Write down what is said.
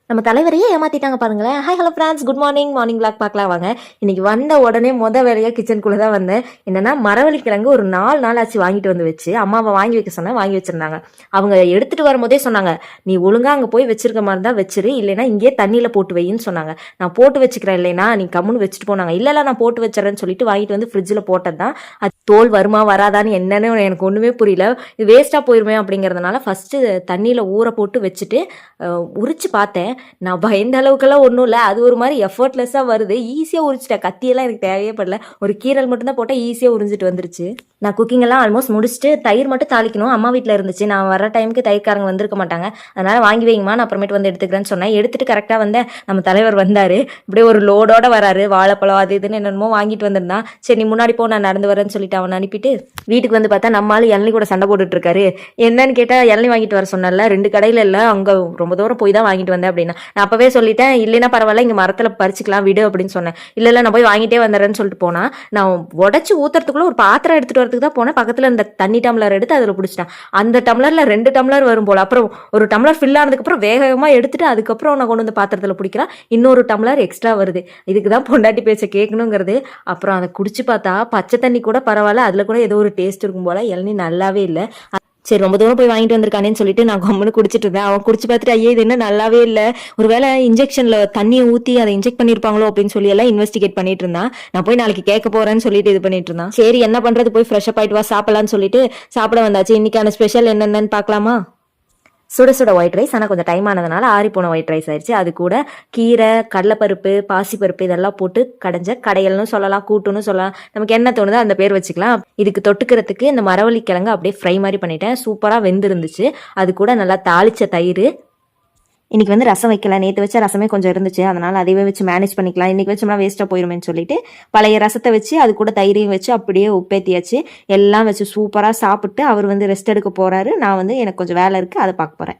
நம்ம தலைவரையே ஏமாத்திட்டாங்க பாருங்களேன். Hi hello friends, good morning. Morning blog பார்க்கலாம் வாங்க. இன்னைக்கு வந்த உடனே வேலையாக கிச்சனுக்குள்ளே தான் வந்தேன். என்னன்னா மரவள்ளி கிழங்கு ஒரு 4 நாள் ஆச்சு வாங்கிட்டு வந்து வச்சு அம்மாவை வாங்கி வைக்க சொன்னேன், வாங்கி வச்சிருந்தாங்க. அவங்க எடுத்துட்டு வரும்போதே சொன்னாங்க, நீ ஒழுங்கா அங்கே போய் வச்சிருக்க மாதிரி தான் வச்சிரு, இல்லைன்னா இங்கே தண்ணியில் போட்டு வைன்னு சொன்னாங்க. நான் போட்டு வச்சுக்கிறேன், இல்லைன்னா நீ கம்முன்னு வச்சுட்டு போனாங்க. இல்லை நான் போட்டு வச்சுறேன்னு சொல்லிட்டு வாங்கிட்டு வந்து ஃப்ரிட்ஜில் போட்டது தான். அது தோல் வருமா வராதான்னு என்னன்னு எனக்கு ஒன்றுமே புரியல. இது வேஸ்ட்டாக போயிருமே அப்படிங்கிறதுனால ஃபஸ்ட்டு தண்ணியில் ஊற போட்டு வச்சுட்டு உரிச்சு பார்த்தேன். நான் பயந்த அளவுக்கெல்லாம் ஒன்றும் இல்லை, அது ஒரு மாதிரி எஃபர்ட்லெஸ்ஸாக வருது. ஈஸியாக உரிச்சிட்டேன், கத்தியெல்லாம் எனக்கு தேவையே படல. ஒரு கீரல் மட்டும்தான் போட்டால் ஈஸியாக உறிஞ்சிட்டு வந்துருச்சு. நான் குக்கிங் எல்லாம் ஆல்மோஸ்ட் முடிச்சுட்டு தயிர் மட்டும் தாளிக்கணும். அம்மா வீட்டில் இருந்துச்சு, நான் வர டைமுக்கு தயிர்காரங்க வந்திருக்க மாட்டாங்க, அதனால் வாங்கி வைங்கம்மா, நான் அப்புறமேட்டு வந்து எடுத்துக்கிறேன்னு சொன்னேன். எடுத்துகிட்டு கரெக்டாக வந்தேன், நம்ம தலைவர் வந்தார். இப்படியே ஒரு லோடோட வராரு, வாழைப்பழம் அது இதுன்னு என்னென்னமோ வாங்கிட்டு வந்திருந்தான். சரி நீ முன்னாடி போ, நான் நடந்து வரேன்னு சொல்லிட்டு அவனை அனுப்பிட்டு வீட்டுக்கு வந்து பார்த்தா நம்மளால இளநீ கூட சண்டை போட்டுட்டு இருக்காரு. என்னன்னு கேட்டால் இளநீ வாங்கிட்டு வர சொன்னல, 2 கடையில் இல்லை, அங்கே ரொம்ப தூரம் போய் தான் வாங்கிட்டு வந்தேன் அப்படின்னா. நான் அப்பவே சொல்லிட்டேன், இல்லைன்னா பரவாயில்ல, இங்கே மரத்தில் பறிச்சுக்கலாம் விடு அப்படின்னு சொன்னேன். இல்லை நான் போய் வாங்கிட்டே வந்துடுறேன்னு சொல்லிட்டு போனா, நான் உடச்சி ஊத்துறதுக்குள்ள ஒரு பாத்திரம் எடுத்துட்டு வரதுக்கு தான் போனேன். பக்கத்தில் இந்த தண்ணி டம்ளர் எடுத்து அதில் பிடிச்சிட்டேன். அந்த டம்ளர்ல 2 டம்ளர் வரும் போல. அப்புறம் ஒரு டம்ளர் ஃபில் ஆனதுக்கு அப்புறம் வேகமாக எடுத்துட்டு அதுக்கப்புறம் நான் கொண்டு வந்து பாத்திரத்தில் பிடிக்கிறேன். இன்னொரு டம்ளர் எக்ஸ்ட்ரா வருது. இதுக்கு தான் பொண்டாட்டி பேச்ச கேட்கணுங்கிறது. அப்புறம் அதை குடிச்சு பார்த்தா பச்சை தண்ணி கூட பரவாயில்ல, அதில் கூட ஏதோ ஒரு டேஸ்ட் இருக்கும் போல. இளநீ நல்லாவே இல்லை. சரி ரொம்ப தூரம் போய் வாங்கிட்டு வந்திருக்கானேன்னு சொல்லிட்டு நான் கம்முன்னு குடிச்சிட்டு இருந்தேன். அவன் குடிச்சு பார்த்துட்டு ஐயே இது என்ன நல்லாவே இல்லை, ஒருவேளை இன்ஜெக்ஷன்ல தண்ணியை ஊற்றி அதை இன்ஜெக்ட் பண்ணியிருப்பாங்களோ அப்படின்னு சொல்லி எல்லாம் இன்வெஸ்டிகேட் பண்ணிட்டு இருந்தான். நான் போய் நாளைக்கு கேட்க போறேன்னு சொல்லிட்டு இது பண்ணிட்டு இருந்தான். சரி என்ன பண்றது, போய் ஃப்ரெஷ் அப் ஆயிட்டு வா சாப்பிடலான்னு சொல்லிட்டு சாப்பிட வந்தாச்சு. இன்னைக்கான ஸ்பெஷல் என்னென்னு பார்க்கலாமா? சுட சுட ஒயிட் ரைஸ், ஆனால் கொஞ்சம் டைம் ஆனதுனால ஆறி போன ஒயிட் ரைஸ் ஆயிடுச்சு. அது கூட கீரை, கடலைப்பருப்பு, பாசிப்பருப்பு இதெல்லாம் போட்டு கடைஞ்ச கடையல்னு சொல்லலாம், கூட்டுன்னு சொல்லலாம், நமக்கு என்ன தோணுதோ அந்த பேர் வச்சுக்கலாம். இதுக்கு தொட்டுக்கிறதுக்கு இந்த மரவள்ளி கிழங்கு அப்படியே ஃப்ரை மாதிரி பண்ணிட்டேன். சூப்பராக வெந்திருந்துச்சு. அது கூட நல்லா தாளிச்ச தயிர். இன்றைக்கி வந்து ரசம் வைக்கல, நேற்று வச்ச ரசமே கொஞ்சம் இருந்துச்சு, அதனால் அதையே வச்சு மேனேஜ் பண்ணிக்கலாம். இன்றைக்கி வச்சோம்னா வேஸ்ட்டாக போயிருமேன்னு சொல்லிட்டு பழைய ரசத்தை வச்சு அது கூட தயிரையும் வச்சு அப்படியே உப்பேத்தியாச்சு. எல்லாம் வச்சு சூப்பராக சாப்பிட்டு அவர் வந்து ரெஸ்ட் எடுக்க போகிறாரு. நான் வந்து எனக்கு கொஞ்சம் வேலை இருக்குது, அதை பார்க்க போகிறேன்.